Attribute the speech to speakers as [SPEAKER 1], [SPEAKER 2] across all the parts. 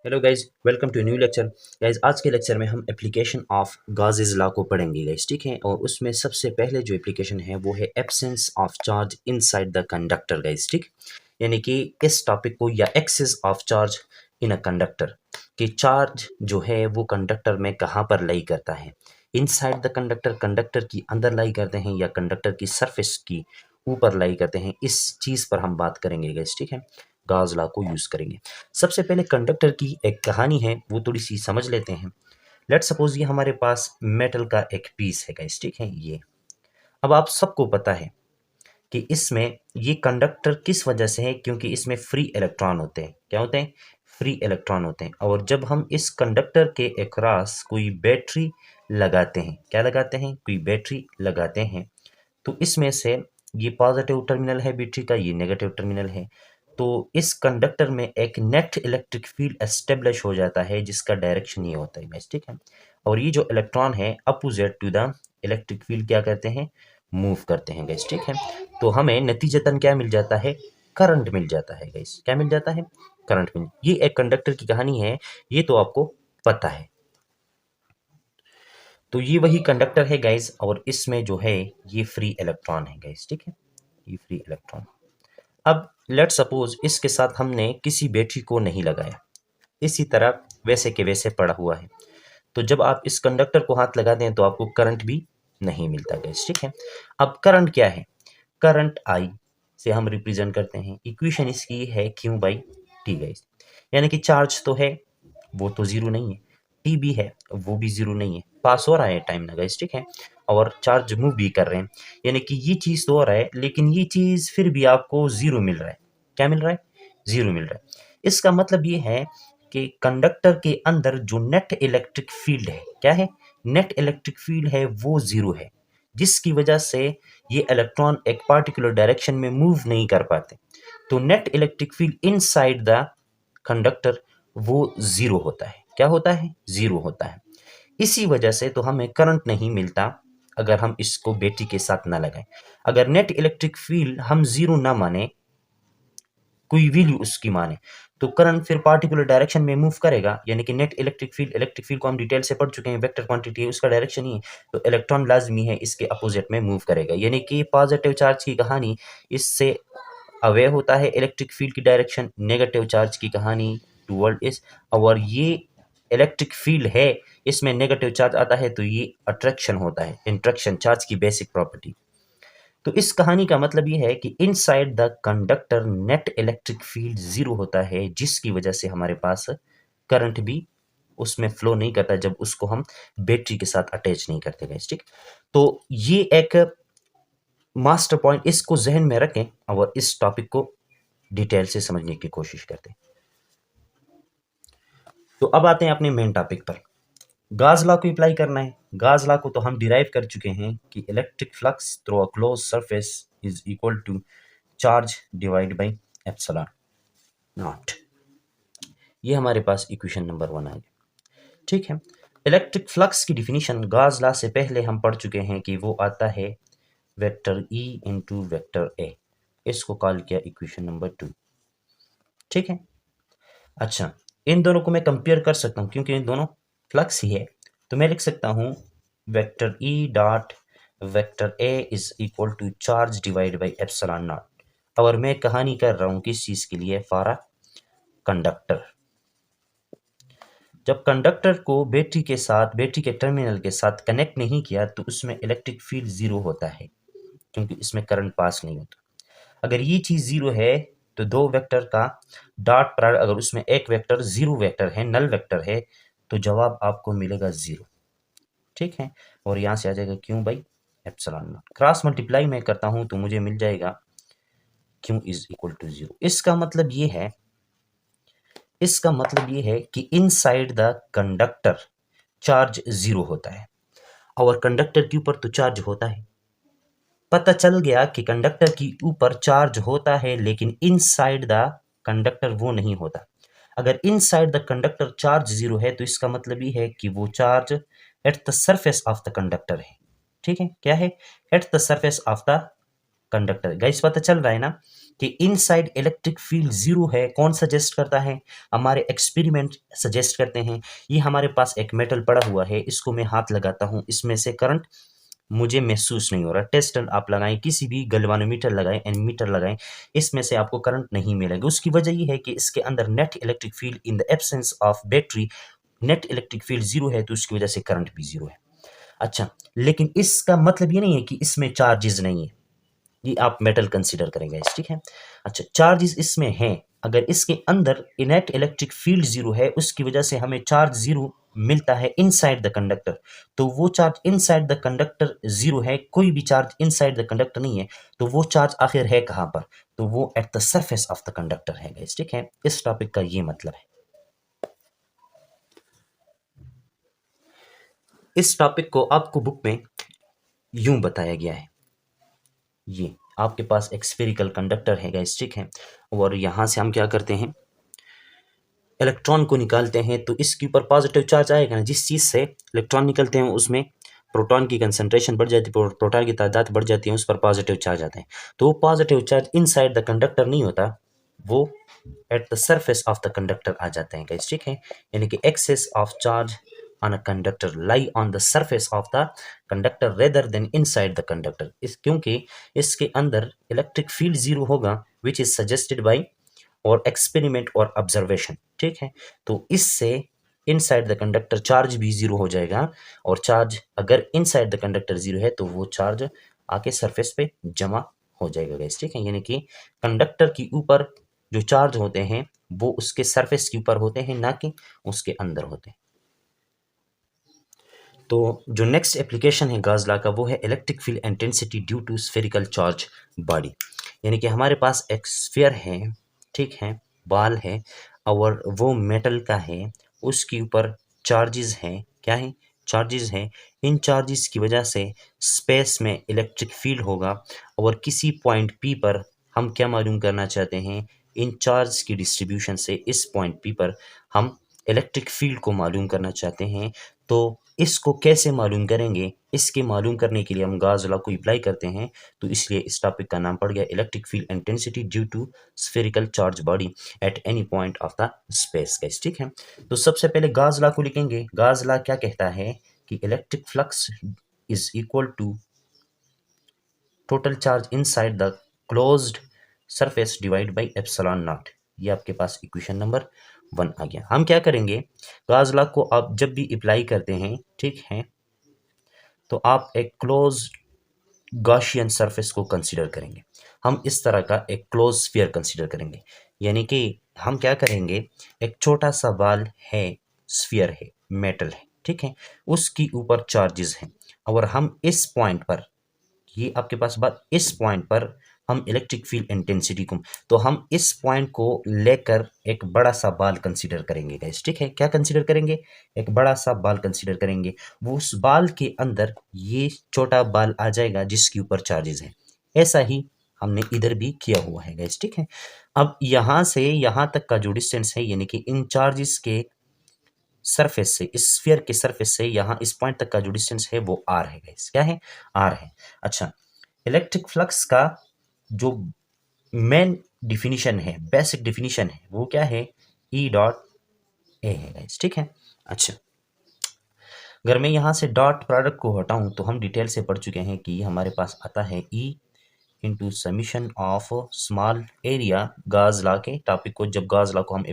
[SPEAKER 1] Hello guys, welcome to new lecture. Guys, आज के lecture में हम एप्लीकेशन ऑफ गाउस लॉ को पढ़ेंगे गाइज, ठीक है। और उसमें सबसे पहले जो एप्लीकेशन है वो है absence of charge inside the conductor guys, ठीक। यानी कि इस टॉपिक को या excess of charge in a conductor कि चार्ज जो है वो कंडक्टर में कहाँ पर लाई करता है। इनसाइड द कंडक्टर, कंडक्टर की अंदर लाई करते हैं या कंडक्टर की सरफेस की ऊपर लाई करते हैं। इस चीज़ पर हम बात करेंगे गाइज, ठीक है। गाउस लॉ को यूज़ करेंगे। सबसे पहले कंडक्टर की एक कहानी है, वो थोड़ी सी समझ लेते हैं। लेट सपोज ये हमारे पास मेटल का एक पीस है गाइस, ठीक है। ये अब आप सबको पता है कि इसमें ये कंडक्टर किस वजह से है, क्योंकि इसमें फ्री इलेक्ट्रॉन होते हैं। क्या होते हैं? फ्री इलेक्ट्रॉन होते हैं। और जब हम इस कंडक्टर के अक्रॉस कोई बैटरी लगाते हैं, क्या लगाते हैं? कोई बैटरी लगाते हैं, तो इसमें से ये पॉजिटिव टर्मिनल है बैटरी का, ये नेगेटिव टर्मिनल है। तो इस कंडक्टर में एक नेट इलेक्ट्रिक फील्ड एस्टेब्लिश हो जाता है जिसका डायरेक्शन ये होता है गाइस, ठीक है। और ये जो इलेक्ट्रॉन है opposite to the electric field क्या करते हैं? मूव करते हैं गाइस, ठीक है। तो हमें नतीजतन क्या मिल जाता है? करंट मिल जाता है गाइस। क्या मिल जाता है? करंट मिल। ये एक कंडक्टर की कहानी है, ये तो आपको पता है। तो ये वही कंडक्टर है गाइस, और इसमें जो है ये फ्री इलेक्ट्रॉन है गाइस, ठीक है। ये फ्री इलेक्ट्रॉन। अब लेट सपोज इसके साथ हमने किसी बैटरी को नहीं लगाया, इसी तरह वैसे के वैसे पड़ा हुआ है। तो जब आप इस कंडक्टर को हाथ लगा दें तो आपको करंट भी नहीं मिलता गैस, ठीक है। अब करंट क्या है? करंट आई से हम रिप्रेजेंट करते हैं। इक्वेशन इसकी है क्यू बाई टी गैस। यानी कि चार्ज तो है, वो तो जीरो नहीं है। टी भी है, वो भी जीरो नहीं है। पास हो रहा है टाइम ना गैस, ठीक है। और चार्ज मूव भी कर रहे हैं। यानी कि ये चीज़ तो हो रहा है, लेकिन ये चीज़ फिर भी आपको जीरो मिल रहा है। क्या मिल रहा है? जीरो मिल रहा है। इसका मतलब ये है कि कंडक्टर के अंदर जो नेट इलेक्ट्रिक फील्ड है, क्या है? नेट इलेक्ट्रिक फील्ड है, वो जीरो है, जिसकी वजह से ये इलेक्ट्रॉन एक पार्टिकुलर डायरेक्शन में मूव नहीं कर पाते। तो net electric field inside the conductor वो जीरो होता है। क्या होता है? जीरो होता है। इसी वजह से तो हमें करंट नहीं मिलता अगर हम इसको बैटरी के साथ ना लगाएं। अगर नेट इलेक्ट्रिक फील्ड हम जीरो ना माने, कोई वैल्यू उसकी माने, तो करंट फिर पार्टिकुलर डायरेक्शन में मूव करेगा। यानी कि नेट इलेक्ट्रिक फील्ड को हम डिटेल से पढ़ चुके हैं, वेक्टर क्वांटिटी है, उसका डायरेक्शन ही है। तो इलेक्ट्रॉन लाजमी है इसके अपोजिट में मूव करेगा। यानी कि पॉजिटिव चार्ज की कहानी इससे अवे होता है इलेक्ट्रिक फील्ड की डायरेक्शन, नेगेटिव चार्ज की कहानी टूवर्ड इस। और ये इलेक्ट्रिक फील्ड है, इसमें नेगेटिव चार्ज आता है तो ये अट्रैक्शन होता है, इंट्रैक्शन, चार्ज की बेसिक प्रॉपर्टी। तो इस कहानी का मतलब ये है कि inside the conductor net electric field zero होता है, जिसकी वजह से हमारे पास करंट भी उसमें फ्लो नहीं करता जब उसको हम बैटरी के साथ अटैच नहीं करते गए, ठीक। तो ये एक मास्टर पॉइंट, इसको जहन में रखें और इस टॉपिक को डिटेल से समझने की कोशिश करते हैं। तो अब आते हैं अपने मेन टॉपिक पर। गाज लॉ को अप्लाई करना है। गाज लॉ को तो हम डिराइव कर चुके हैं कि electric flux through a close surface is equal to charge divide by epsilon naught. ये हमारे पास इक्वेशन नंबर 1 आ गया, ठीक है। इलेक्ट्रिक फ्लक्स की डिफिनीशन गाज लॉ से पहले हम पढ़ चुके हैं कि वो आता है vector E into vector A. इसको कॉल किया इक्वेशन नंबर 2, ठीक है। अच्छा, इन दोनों को मैं कंपेयर कर सकता हूँ क्योंकि इन दोनों फ्लक्स ही है। तो मैं लिख सकता हूँ vector E dot vector A is equal to charge divide by epsilon naught. और मैं कहानी कर रहा हूँ किस चीज़ के लिए? For a conductor. जब कंडक्टर को बैटरी के साथ, बैटरी के टर्मिनल के साथ कनेक्ट नहीं किया तो उसमें इलेक्ट्रिक फील्ड जीरो होता है, क्योंकि इसमें करंट पास नहीं होता। अगर ये चीज़ जीरो है तो दो वेक्टर का डॉट प्रोडक्ट, अगर उसमें एक वेक्टर जीरो वेक्टर है, नल वेक्टर है, तो जवाब आपको मिलेगा जीरो, ठीक है। और यहाँ से आ जाएगा Q by epsilon naught. Cross multiply मैं करता हूँ तो मुझे मिल जाएगा Q is equal to zero. इसका मतलब ये है कि inside the conductor charge zero होता है, और कंडक्टर के ऊपर तो चार्ज होता है। पता चल गया कि कंडक्टर के ऊपर चार्ज होता है, लेकिन इनसाइड द कंडक्टर वो नहीं होता। अगर inside the conductor charge zero है तो इसका मतलब ये है कि वो charge at the surface of the conductor है, ठीक है। क्या है? Eight the surface of the conductor. Guys, पता चल रहा है ना कि इनसाइड इलेक्ट्रिक फील्ड जीरो है। कौन सजेस्ट करता है? हमारे एक्सपेरिमेंट सजेस्ट करते हैं। ये हमारे पास एक मेटल पड़ा हुआ है, इसको मैं हाथ लगाता हूँ, इसमें से करंट मुझे महसूस नहीं हो रहा। टेस्ट आप लगाएं, किसी भी गैल्वेनोमीटर लगाएं, एमीटर लगाएं, इसमें से आपको करंट नहीं मिलेगा। उसकी वजह ये है कि इसके अंदर net electric field in the absence of battery, net electric field zero है, तो उसकी वजह से करंट भी जीरो है। अच्छा, लेकिन इसका मतलब ये नहीं है कि इसमें चार्जेस नहीं है, ये आप मेटल कंसीडर करेंगे, ठीक है। अच्छा, चार्जेस इसमें हैं। अगर इसके अंदर इनेट इलेक्ट्रिक फील्ड जीरो है, उसकी वजह से हमें चार्ज जीरो मिलता है इनसाइड द कंडक्टर, तो वो charge inside the conductor zero है। कोई भी चार्ज इनसाइड द कंडक्टर नहीं है, तो वो चार्ज आखिर है कहां पर? तो वो at the surface of the conductor है गाइस, ठीक है। इस टॉपिक का ये मतलब है। इस टॉपिक को आपको बुक में यूं बताया गया है, ये आपके पास एक स्फेरिकल कंडक्टर है गाइस, ठीक है। और यहां से हम क्या करते हैं, इलेक्ट्रॉन को निकालते हैं, तो इसके ऊपर पॉजिटिव चार्ज आएगा ना। जिस चीज़ से इलेक्ट्रॉन निकलते हैं उसमें प्रोटॉन की कंसंट्रेशन बढ़ जाती है, प्रोटॉन की तादाद बढ़ जाती है, उस पर पॉजिटिव चार्ज आता है। तो वो positive charge inside the conductor नहीं होता, वो at the surface of the conductor आ जाते हैं गाइस, ठीक है। यानी कि excess of charge on a conductor lie on the surface of the conductor rather than inside the conductor. इस क्योंकि इसके अंदर इलेक्ट्रिक फील्ड जीरो होगा, विच इज सजेस्टेड बाई और एक्सपेरिमेंट और ऑब्जर्वेशन, ठीक है। तो इससे इनसाइड द कंडक्टर चार्ज भी जीरो हो जाएगा, और चार्ज अगर इनसाइड द कंडक्टर जीरो है तो वो चार्ज आके सरफेस पे जमा हो जाएगा गाइस, ठीक है। यानी कि कंडक्टर के ऊपर जो चार्ज होते हैं वो उसके सरफेस के ऊपर होते हैं, ना कि उसके अंदर होते हैं। तो जो नेक्स्ट एप्लीकेशन है गाज लॉ का, वो है electric field intensity due to spherical charge body. यानी कि हमारे पास एक स्फीयर है, ठीक है, बॉल है, और वो मेटल का है, उसके ऊपर चार्जेस हैं। क्या है? चार्जेस हैं। इन चार्जेस की वजह से स्पेस में इलेक्ट्रिक फील्ड होगा, और किसी पॉइंट पी पर हम क्या मालूम करना चाहते हैं, इन चार्ज की डिस्ट्रीब्यूशन से इस पॉइंट पी पर हम इलेक्ट्रिक फील्ड को मालूम करना चाहते हैं। तो इसको कैसे मालूम करेंगे? इसके मालूम करने के लिए हम गाज लॉ को अप्लाई करते हैं, तो इसलिए इस टॉपिक का नाम पड़ गया electric field intensity due to spherical charge body at any point of the space guys, ठीक है। तो सबसे पहले गाज लॉ को लिखेंगे। गाज लॉ क्या कहता है कि electric flux is equal to total charge inside the closed surface divide by epsilon naught. ये आपके पास इक्वेशन नंबर 1 आ गया। हम क्या करेंगे, गाज लॉ को आप जब भी अप्लाई करते हैं, ठीक है, तो आप एक क्लोज गॉसियन सरफेस को कंसीडर करेंगे। हम इस तरह का एक क्लोज स्फीयर कंसीडर करेंगे। यानी कि हम क्या करेंगे, एक छोटा सा बॉल है, स्फीयर है, मेटल है, ठीक है, उसके ऊपर चार्जेस हैं, और हम इस पॉइंट पर, ये आपके पास बात, इस पॉइंट पर हम इलेक्ट्रिक फील्ड इंटेंसिटी को, तो हम इस पॉइंट को लेकर एक बड़ा सा बाल कंसीडर करेंगे गाइस, ठीक है। क्या कंसीडर करेंगे? एक बड़ा सा बाल कंसीडर करेंगे। वो उस बाल के अंदर ये छोटा बाल आ जाएगा जिसके ऊपर चार्जेस हैं। ऐसा ही हमने इधर भी किया हुआ है गाइस, ठीक है। अब यहाँ से यहाँ तक का जो डिस्टेंस है, यानी कि इन चार्जेस के सरफेस से, इस स्फीयर के सरफेस से यहाँ इस पॉइंट तक का जो डिस्टेंस है वो आर है गाइस। क्या है? आर है। अच्छा, इलेक्ट्रिक फ्लक्स का जो मेन डिफिनीशन है, बेसिक डिफिनीशन है, वो क्या है? ई डॉट ए है गाइस, ठीक है। अच्छा, अगर मैं यहाँ से डॉट प्रोडक्ट को हटाऊं, तो हम डिटेल से पढ़ चुके हैं कि हमारे पास आता है E into summation of small area. गाज लॉ के टॉपिक को, जब गाज लॉ को हम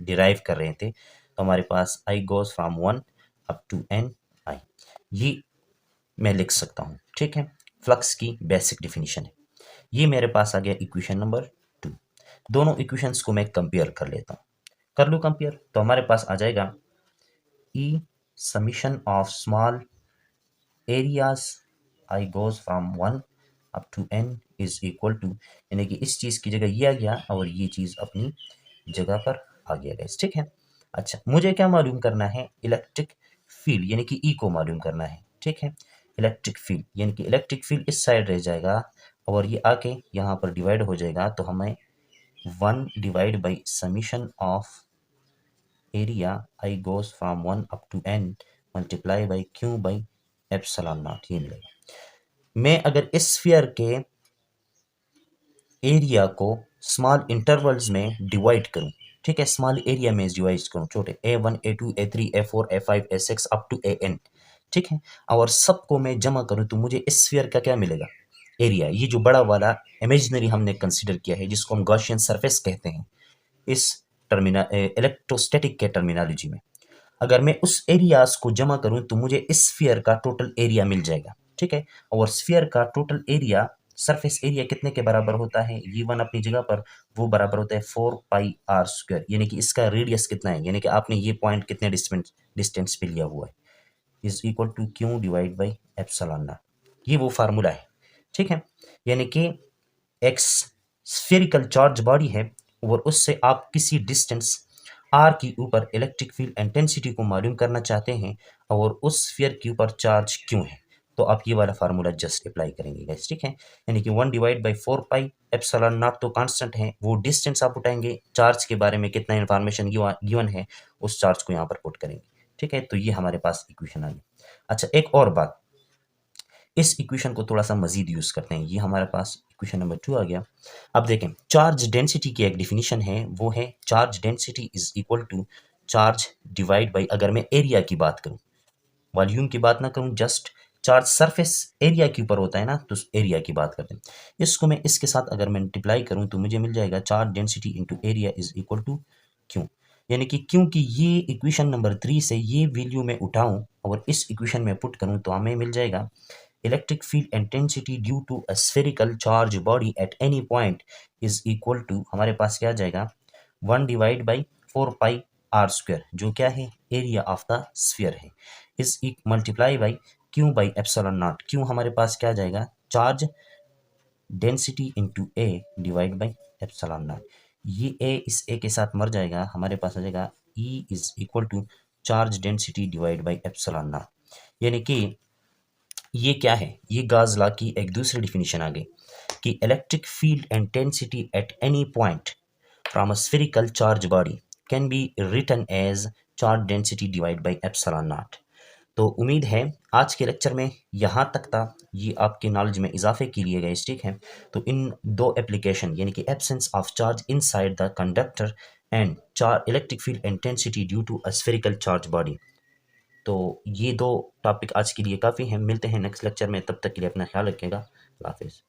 [SPEAKER 1] डिराइव कर रहे थे, तो हमारे पास i goes from 1 up to n i, ये मैं लिख सकता हूँ, ठीक है। फ्लक्स की बेसिक डिफिनीशन है। ये मेरे पास आ गया इक्वेशन नंबर 2। दोनों इक्वेशंस को मैं कंपेयर कर लेता हूँ। कर लूँ कंपेयर, तो हमारे पास आ जाएगा E summation of small areas i goes from 1 up to n is equal to, यानी कि इस चीज़ की जगह ये आ गया और ये चीज़ अपनी जगह पर आ गया गाइस, ठीक है। अच्छा, मुझे क्या मालूम करना है? इलेक्ट्रिक फील्ड, यानी कि ई को मालूम करना है, ठीक है। इलेक्ट्रिक फील्ड, यानी कि इलेक्ट्रिक फील्ड इस साइड रह जाएगा, और ये आके यहाँ पर डिवाइड हो जाएगा, तो हमें 1 divide by summation of area I goes from 1 up to N multiply by Q by epsilon naught, ये मिलेगा। मैं अगर इस स्फीयर के एरिया को स्मॉल इंटरवल्स में डिवाइड करूं, ठीक है, स्मॉल एरिया में डिवाइड करूं, छोटे A1 A2 A3 A4 A5 A6 up to AN, ठीक है, और सबको मैं जमा करूं तो मुझे इस स्फीयर का क्या मिलेगा, एरिया। ये जो बड़ा वाला इमेजिनरी हमने कंसीडर किया है जिसको हम गॉसियन सरफेस कहते हैं इस इलेक्ट्रोस्टैटिक के टर्मिनोलॉजी में, अगर मैं उस एरियाज को जमा करूं तो मुझे इस स्फीयर का टोटल एरिया मिल जाएगा, ठीक है। और स्फीयर का टोटल एरिया, सरफेस एरिया कितने के बराबर होता है, ये वन अपनी जगह पर, वो बराबर होता है 4πr², यानी कि इसका रेडियस कितना है, यानी कि आपने ये पॉइंट कितने डिस्टेंस पे लिया हुआ है, is equal to Q divide by epsilon naught. ये वो फार्मूला है, ठीक है। यानी कि एक्स स्फेरिकल चार्ज बॉडी है और उससे आप किसी डिस्टेंस आर के ऊपर इलेक्ट्रिक फील्ड इंटेंसिटी को मालूम करना चाहते हैं और उस स्फीयर के ऊपर चार्ज क्यों है, तो आप ये वाला फार्मूला जस्ट अप्लाई करेंगे गाइस, ठीक है। यानी कि 1 divide by 4 pi epsilon naught तो कांस्टेंट है, वो डिस्टेंस आप उठाएंगे, चार्ज के बारे में कितना इन्फॉर्मेशन गिवन है उस चार्ज को यहाँ पर पुट करेंगे, ठीक है। तो ये हमारे पास इक्वेशन आ गई। अच्छा, एक और बात, इस इक्वेशन को थोड़ा सा मजीद यूज करते हैं, ये हमारे पास इक्वेशन नंबर 2 आ गया। अब देखें, चार्ज डेंसिटी की एक डिफिनीशन है, वो है charge density is equal to charge divide by, अगर मैं एरिया की बात करूं, वॉल्यूम की बात ना करूं, जस्ट चार्ज सरफेस एरिया के ऊपर होता है ना, तो एरिया की बात करते हैं। इसको मैं इसके साथ अगर मल्टीप्लाई करूं तो मुझे मिल जाएगा charge density into area is equal to Q. यानी कि क्योंकि ये इक्वेशन नंबर 3 से ये वैल्यू मैं उठाऊं और इस इक्वेशन में पुट करूं तो हमें मिल जाएगा electric field intensity due to a spherical charge body at any point is equal to, हमारे पास क्या आ जाएगा, 1 डिवाइड बाई 4 पाई r², जो क्या है, एरिया ऑफ द स्फीयर है, इस multiply by Q by epsilon not. Q हमारे पास क्या आ जाएगा, charge density into A divide by epsilon naught. ये ए इस ए के साथ मर जाएगा, हमारे पास आ जाएगा E is equal to charge density divide by epsilon naught. यानी कि ये क्या है, ये गाज लॉ की एक दूसरी डिफिनीशन आ गई कि electric field intensity at any point from a spherical charge body can be written as charge density divide by epsilon naught. तो उम्मीद है आज के लेक्चर में यहाँ तक था, ये आपके नॉलेज में इजाफे के लिए गए, ठीक है। तो इन दो एप्लीकेशन यानी कि absence of charge inside the conductor and charge electric field intensity due to a spherical charge body, तो ये दो टॉपिक आज के लिए काफ़ी हैं। मिलते हैं नेक्स्ट लेक्चर में, तब तक के लिए अपना ख्याल रखिएगा। अल्लाह हाफिज़।